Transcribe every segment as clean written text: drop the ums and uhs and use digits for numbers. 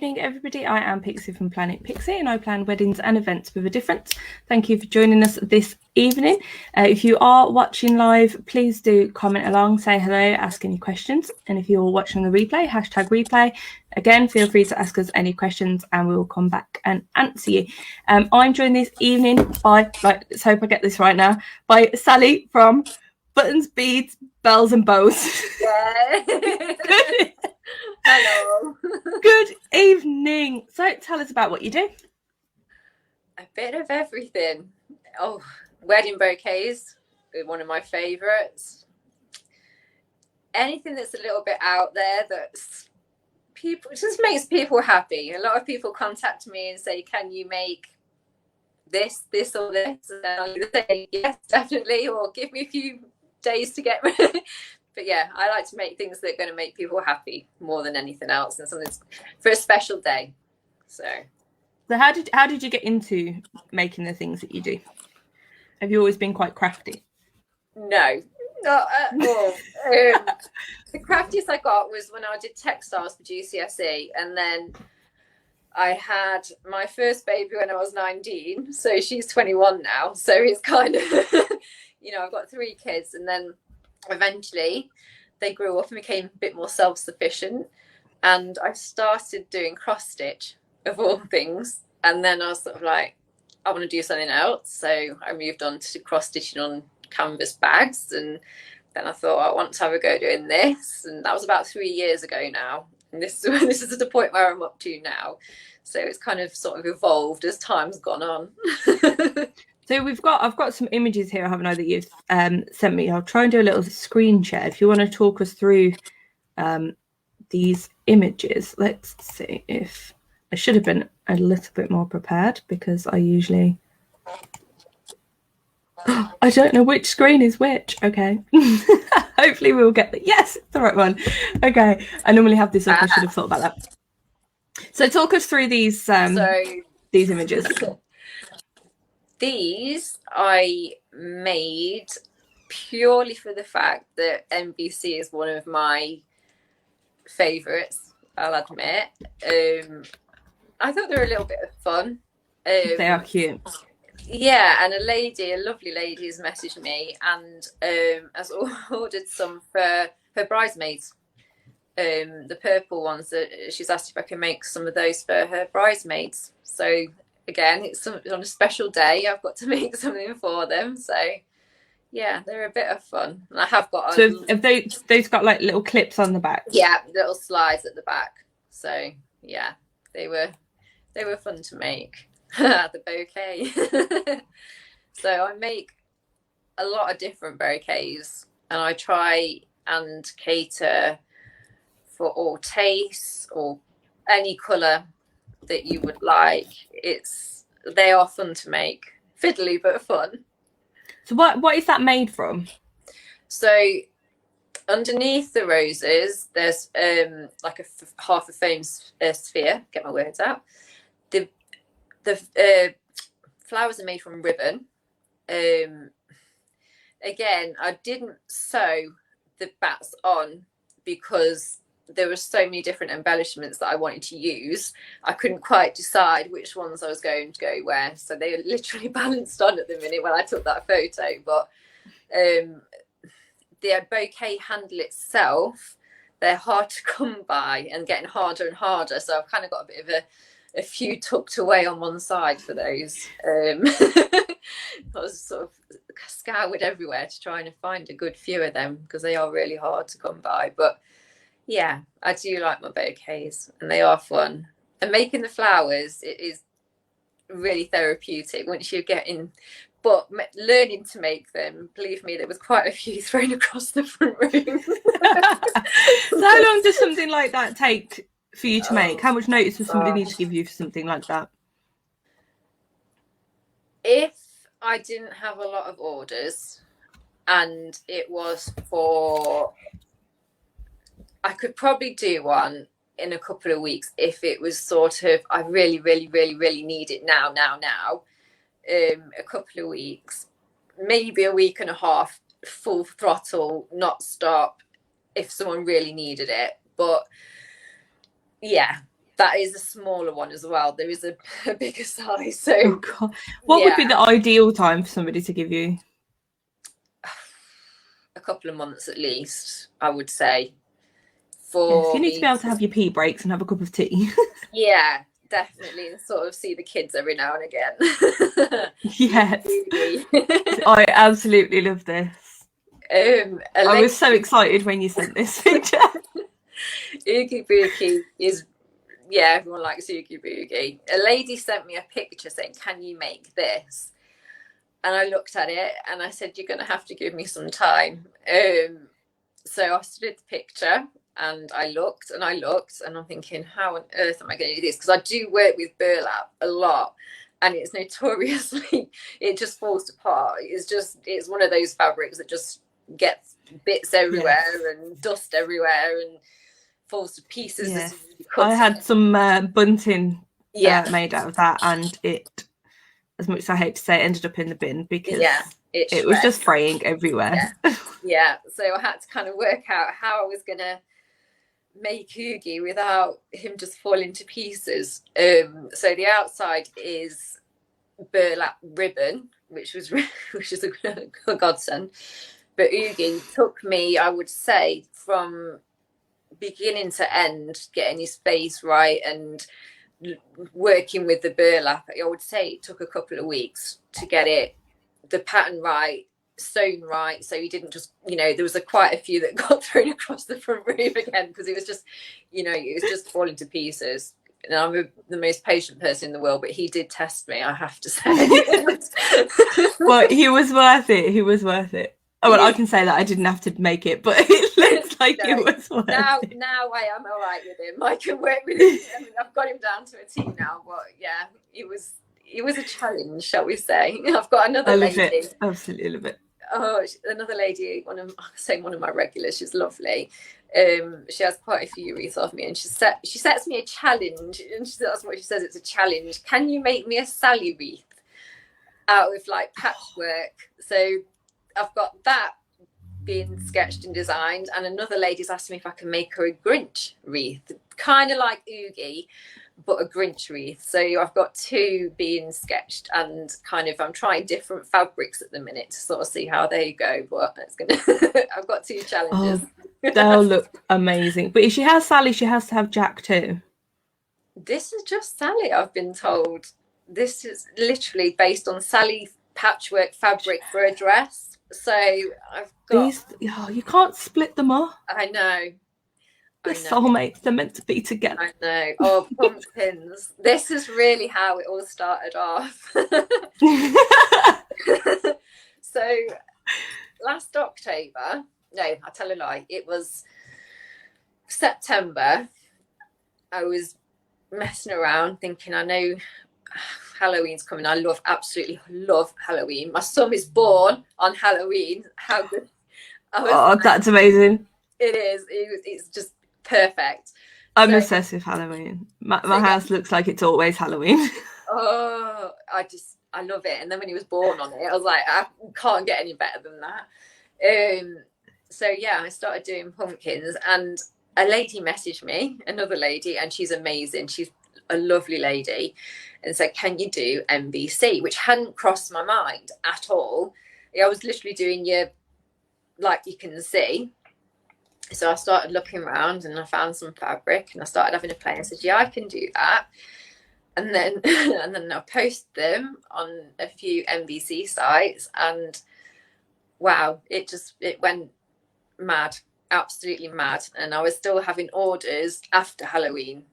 evening, everybody. I am Pixie from Planet Pixie, and I plan weddings and events with a difference. Thank you for joining us this evening. If you are watching live, please do comment along, say hello, ask any questions. And if you're watching the replay, hashtag replay. Again, feel free to ask us any questions and we will come back and answer you. I'm joined this evening by, let's hope I get this right now, by Sally from Buttons, Beads, Bells and Bows. Yeah. Good. Hello. Good evening. So tell us about what you do. A bit of everything. Oh, wedding bouquets, one of my favourites. Anything that's a little bit out there that's people just makes people happy. A lot of people contact me and say, "Can you make this, or this?" And I'll either say yes, definitely, or give me a few days to get ready. But yeah, I like to make things that are going to make people happy more than anything else, and something for a special day. So how did you get into making the things that you do? Have you always been quite crafty? No, not at all. The craftiest I got was when I did textiles for GCSE, and then I had my first baby when I was 19, so she's 21 now. So it's kind of, I've got 3 kids, and then eventually they grew up and became a bit more self-sufficient, and I started doing cross stitch of all things. And then I was sort of like, I want to do something else, so I moved on to cross stitching on canvas bags. And then I thought, I want to have a go doing this, and that was about 3 years ago now, and this is the point where I'm up to now. So it's kind of sort of evolved as time's gone on. So I've got some images here, haven't I, that you've sent me. I'll try and do a little screen share if you want to talk us through these images. Let's see if I should have been a little bit more prepared, because I usually I don't know which screen is which. Okay. Hopefully we'll get the yes, it's the right one. Okay. I normally have this up. I should have thought about that. So talk us through these images. These I made purely for the fact that NBC is one of my favourites, I'll admit. I thought they were a little bit of fun. They are cute. Yeah, and a lovely lady has messaged me and has ordered some for her bridesmaids. The purple ones, that she's asked if I can make some of those for her bridesmaids. So again, it's on a special day, I've got to make something for them. So yeah, they're a bit of fun. And I have got have those got like little clips on the back? Yeah, little slides at the back. So yeah, they were fun to make. The bouquet. So I make a lot of different bouquets, and I try and cater for all tastes or any colour that you would like. They are fun to make, fiddly but fun. So what is that made from? So underneath the roses, there's like a half a foam sphere. Get my words out. The flowers are made from ribbon. Again, I didn't sew the bats on because there were so many different embellishments that I wanted to use. I couldn't quite decide which ones I was going to go where. So they were literally balanced on at the minute when I took that photo. But the bouquet handle itself, they're hard to come by and getting harder and harder. So I've kind of got a bit of a few tucked away on one side for those. I was sort of scoured everywhere to try and find a good few of them because they are really hard to come by. But yeah, I do like my bouquets and they are fun. And making the flowers, it is really therapeutic once you're getting, but learning to make them, believe me, there was quite a few thrown across the front room. So how long does something like that take for you to make? How much notice does somebody need to give you for something like that? If I didn't have a lot of orders and it was for, I could probably do one in a couple of weeks if it was sort of, I really, really, really, really need it now. A couple of weeks, maybe a week and a half, full throttle, not stop, if someone really needed it. But yeah, That is a smaller one as well. There is a bigger size. So Oh God, what would be the ideal time for somebody to give you? A couple of months at least, I would say. Yes, you need to be able to have your pee breaks and have a cup of tea. Yeah, definitely, and sort of see the kids every now and again. Yes, I absolutely love this. I was so excited when you sent this picture. Oogie Boogie is, yeah, everyone likes Oogie Boogie. A lady sent me a picture saying, "Can you make this?" And I looked at it and I said, "You're going to have to give me some time." So I studied the picture and I looked and I'm thinking, how on earth am I going to do this? Because I do work with burlap a lot, and it's notoriously, it just falls apart. It's one of those fabrics that just gets bits everywhere and dust everywhere and falls to pieces. Yes. I had some bunting made out of that, and it, as much as I hate to say, it ended up in the bin because it was just fraying everywhere. Yeah. So I had to kind of work out how I was going to make Oogie without him just falling to pieces. So the outside is burlap ribbon, which is a godsend. But Oogie took me, I would say, from beginning to end, getting his face right and working with the burlap. I would say it took a couple of weeks to get it, the pattern right, sewn right, so he didn't just, there was quite a few that got thrown across the front room again because it was just, it was just falling to pieces. And I'm the most patient person in the world, but he did test me, I have to say. Well, he was worth it. Oh, well, I can say that I didn't have to make it, but it looks like it was worth it. Now I am all right with him. I can work with him. I mean, I've got him down to a T now, but yeah, it was a challenge, shall we say. I've got another lady. It. Absolutely love it. Oh, another lady, one of my regulars. She's lovely. She has quite a few wreaths of me, and she sets me a challenge, and that's what she says. It's a challenge. Can you make me a Sally wreath out of patchwork? So I've got that being sketched and designed, and another lady's asked me if I can make her a Grinch wreath, kind of like Oogie, but a Grinch wreath. So I've got two being sketched, and kind of I'm trying different fabrics at the minute to sort of see how they go. But it's gonna I've got two challenges. They'll look amazing. But if she has Sally, she has to have Jack too. This is just Sally, I've been told. This is literally based on Sally patchwork fabric for a dress. So I've got these. Oh, you can't split them up. I know. They're soulmates. They're meant to be together. I know. Oh, pumpkins. This is really how it all started off. So last October, no, I tell a lie. It was September. I was messing around thinking, I know Halloween's coming. I absolutely love Halloween. My son is born on Halloween. How good. That's amazing. It is. It's just perfect. I'm obsessed with Halloween. My house looks like it's always Halloween. Oh, I love it. And then when he was born on it, I was like, I can't get any better than that. So yeah, I started doing pumpkins, and a lady messaged me, another lady, and she's amazing. She's a lovely lady, and said, can you do MVC? Which hadn't crossed my mind at all. I was literally doing like you can see. So I started looking around and I found some fabric and I started having a play. I said, yeah, I can do that. And then I posted them on a few MVC sites, and wow, it went mad, absolutely mad. And I was still having orders after Halloween.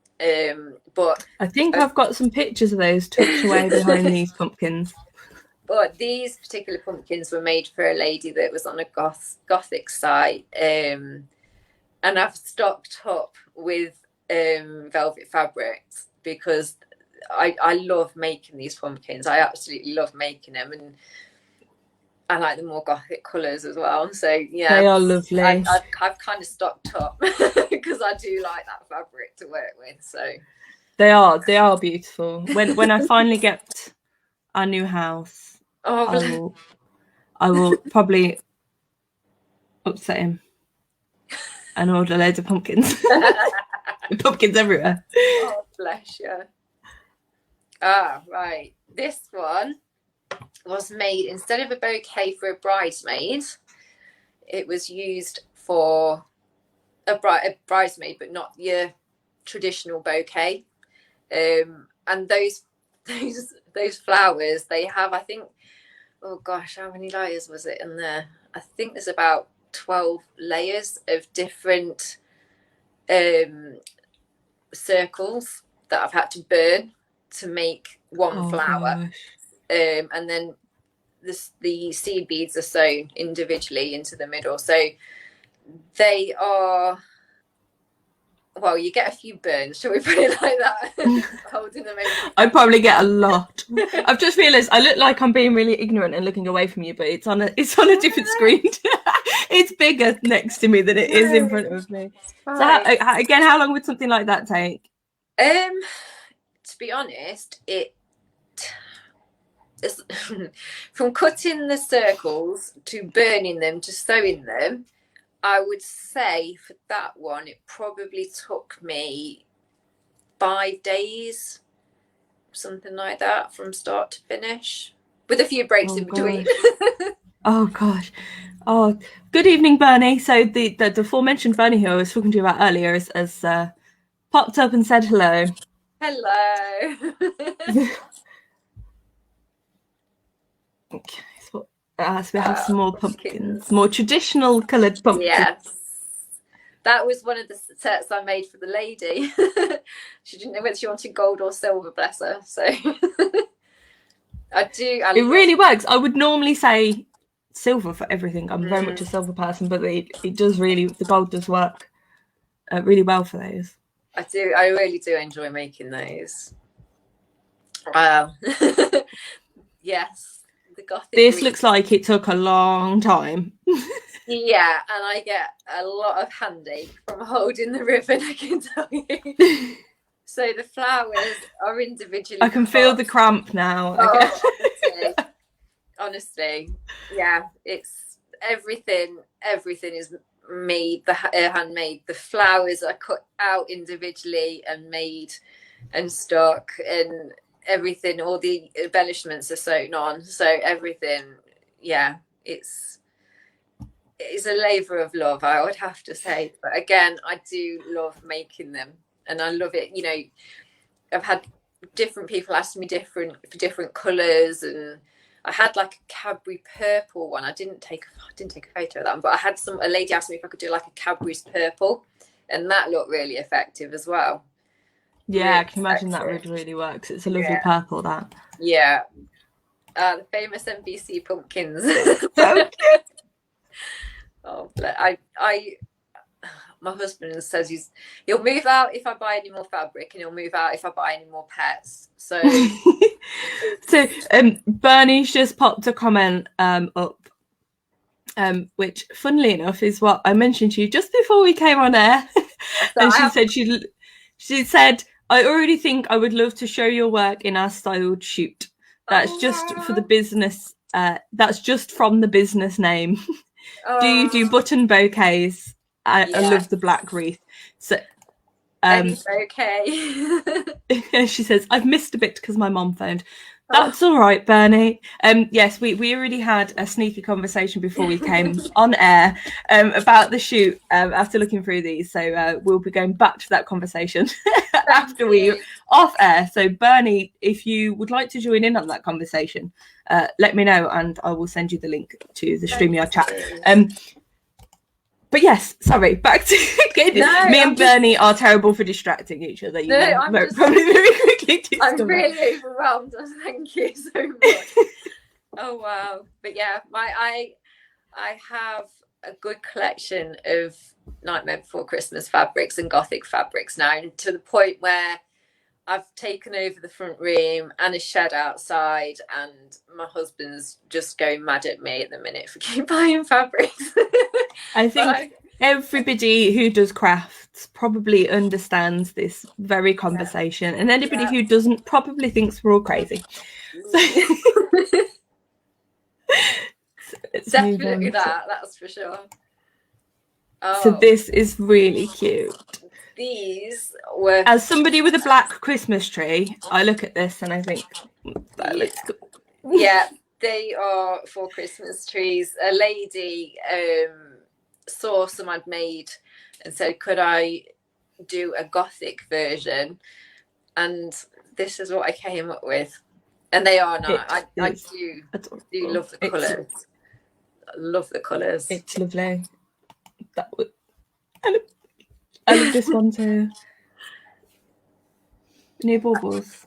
But I think I've got some pictures of those tucked away behind these pumpkins. But these particular pumpkins were made for a lady that was on a gothic site. And I've stocked up with velvet fabrics because I love making these pumpkins. I absolutely love making them, and I like the more gothic colours as well. So yeah, they are lovely. I've kind of stocked up because I do like that fabric to work with. So they are beautiful. When I finally get our new house, I will probably upset him and order loads of pumpkins. Pumpkins everywhere. Oh, bless you. Ah, right. This one was made, instead of a bouquet for a bridesmaid, it was used for a bridesmaid, but not your traditional bouquet. And those flowers, they have, I think, oh gosh, how many layers was it in there? I think there's about 12 layers of different circles that I've had to burn to make one flower. And then the seed beads are sewn individually into the middle. So they are, well, you get a few burns, shall we put it like that? Holding them over. I probably get a lot. I've just realised I look like I'm being really ignorant and looking away from you, but it's on a different screen. It's bigger next to me than it is in front of me. So again, how long would something like that take? To be honest, it is from cutting the circles to burning them to sewing them. I would say for that one, it probably took me 5 days, something like that, from start to finish, with a few breaks in between. Oh gosh. Oh, good evening, Bernie. So the aforementioned Bernie who I was talking to you about earlier has popped up and said hello. Hello. Okay, so we have some more pumpkins, more traditional coloured pumpkins. Yes. That was one of the sets I made for the lady. She didn't know whether she wanted gold or silver, bless her. So it really works. I would normally say silver for everything. I'm very much a silver person, but it does really, the gold does work really well for those. I really do enjoy making those. Yes. This looks like it took a long time. Yeah, and I get a lot of handache from holding the ribbon, I can tell you. So the flowers are individually. I can feel the cramp now. Honestly, yeah, it's everything. Everything is made, handmade. The flowers are cut out individually and made and stuck, and everything. All the embellishments are sewn on. So everything, yeah, it's a labour of love, I would have to say. But again, I do love making them, and I love it. You know, I've had different people ask me for different colours, and I had like a Cadbury purple one. I didn't take a photo of that one, but I had a lady asked me if I could do like a Cadbury's purple, and that looked really effective as well. Yeah, really I can imagine that really works. It's a lovely purple, that. Yeah. The famous NBC pumpkins. So cute. Oh, my husband says he'll move out if I buy any more fabric, and he'll move out if I buy any more pets. So, Bernie's just popped a comment up, which, funnily enough, is what I mentioned to you just before we came on air. And she said, "I already think I would love to show your work in our styled shoot. That's just for the business. That's just from the business name." Do you do button bouquets? I love the black wreath. So, okay. She says, "I've missed a bit because my mom phoned." That's all right, Bernie. Yes, we already had a sneaky conversation before we came on air about the shoot after looking through these. So we'll be going back to that conversation after we off air. So Bernie, if you would like to join in on that conversation, let me know and I will send you the link to the StreamYard chat. But yes, sorry, back to me and Bernie are terrible for distracting each other. Probably very quickly. I'm really overwhelmed. Thank you so much. Oh wow! But yeah, I have a good collection of Nightmare Before Christmas fabrics and Gothic fabrics now, to the point where I've taken over the front room and a shed outside, and my husband's just going mad at me at the minute for keep buying fabrics. I think everybody who does crafts probably understands this very conversation, and anybody who doesn't probably thinks we're all crazy. Definitely that's for sure. So this is really cute. these were... As somebody with a black Christmas tree, I look at this and I think, that looks good. Yeah, they are for Christmas trees. A lady saw some I'd made and said, could I do a gothic version? And this is what I came up with. And they are nice. I do love the colours. I love the colours. It's lovely. I love this one too. New baubles.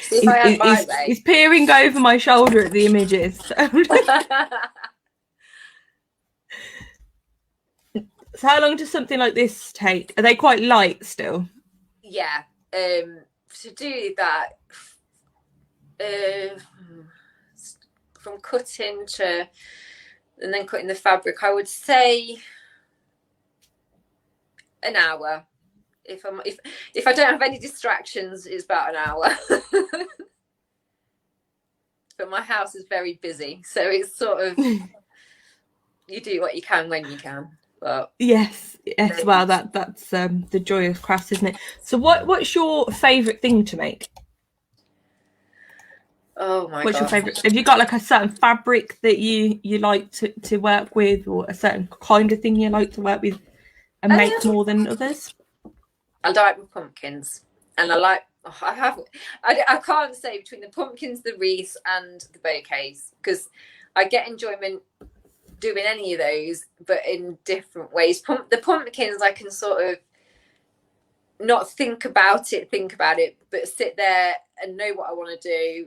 See if I had my way. He's peering over my shoulder at the images. So how long does something like this take? Are they quite light still? Yeah. To do that, from cutting to and then cutting the fabric, I would say an hour. If I don't have any distractions, it's about an hour. But my house is very busy, so it's sort of you do what you can when you can. But yes. Well, that's the joy of crafts, isn't it? So, what's your favourite thing to make? Oh my god! What's your favourite? Have you got like a certain fabric that you like to work with, or a certain kind of thing you like to work with and make more than others? I like with pumpkins, and I can't say between the pumpkins, the wreaths, and the bouquets, because I get enjoyment doing any of those, but in different ways. The pumpkins, I can sort of not think about it, but sit there and know what I want to do.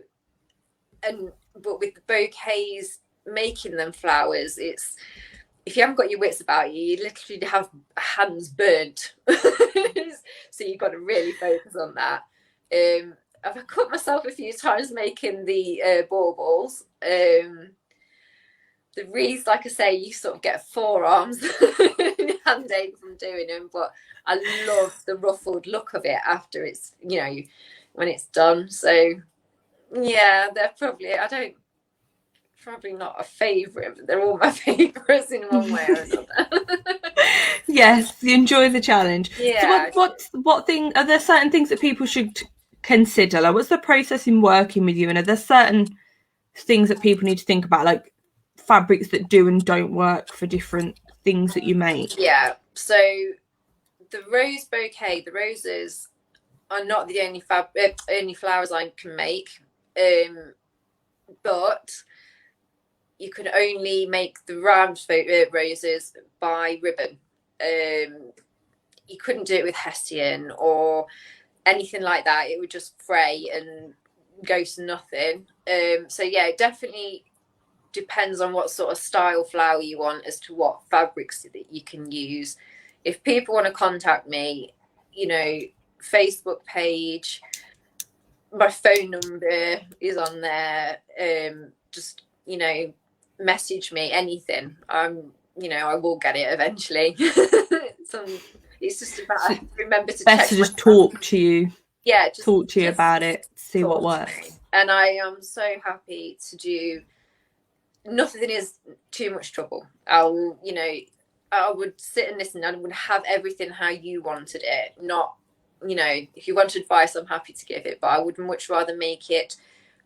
But with the bouquets, making them flowers, it's, if you haven't got your wits about you literally have hands burnt. So you've got to really focus on that. I've cut myself a few times making the baubles. The wreaths, like I say, you sort of get forearms hand ache from doing them, but I love the ruffled look of it after it's, when it's done. So yeah, they're probably not a favourite, but they're all my favourites in one way or another. Yes, you enjoy the challenge. Yeah. So what thing are there certain things that people should consider? Like, what's the process in working with you? And are there certain things that people need to think about, like fabrics that do and don't work for different things that you make? Yeah. So the rose bouquet, the roses are not the only flowers I can make. But you can only make the round roses by ribbon. You couldn't do it with hessian or anything like that. It would just fray and go to nothing. So yeah, it definitely depends on what sort of style flower you want as to what fabrics that you can use. If people want to contact me, Facebook page, my phone number is on there. Just message me anything. I will get it eventually. It's just about remember to best to just talk to you. Yeah, just talk to you about it, see what works. And I am so happy to do. Nothing is too much trouble. I would sit and listen. I would have everything how you wanted it. Not, if you want advice, I'm happy to give it, but I would much rather make it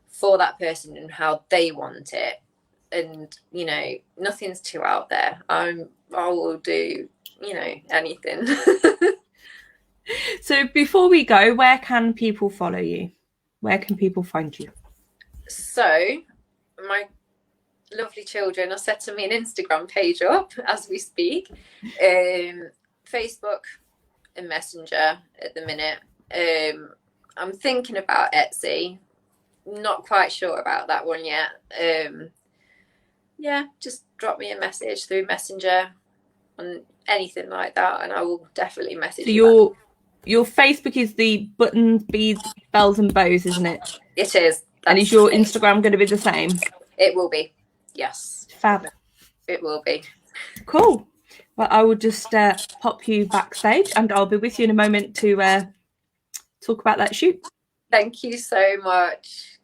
for that person and how they want it. And nothing's too out there. I will do anything. So before we go, where can people follow you? Where can people find you? So my lovely children are setting me an Instagram page up as we speak. Facebook and Messenger at the minute. I'm thinking about Etsy. Not quite sure about that one yet. Yeah, just drop me a message through Messenger on anything like that, and I will definitely message you. Your Facebook is the buttons, beads, bells and bows, isn't it? It is. And is your Instagram going to be the same? It will be. Yes. Fab. It will be. Cool. Well, I will just pop you backstage and I'll be with you in a moment to talk about that shoot. Thank you so much.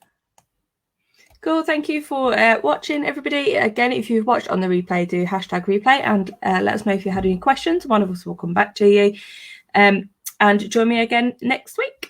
Cool. Thank you for watching, everybody. Again, if you've watched on the replay, do #replay and let us know if you had any questions. One of us will come back to you. And join me again next week.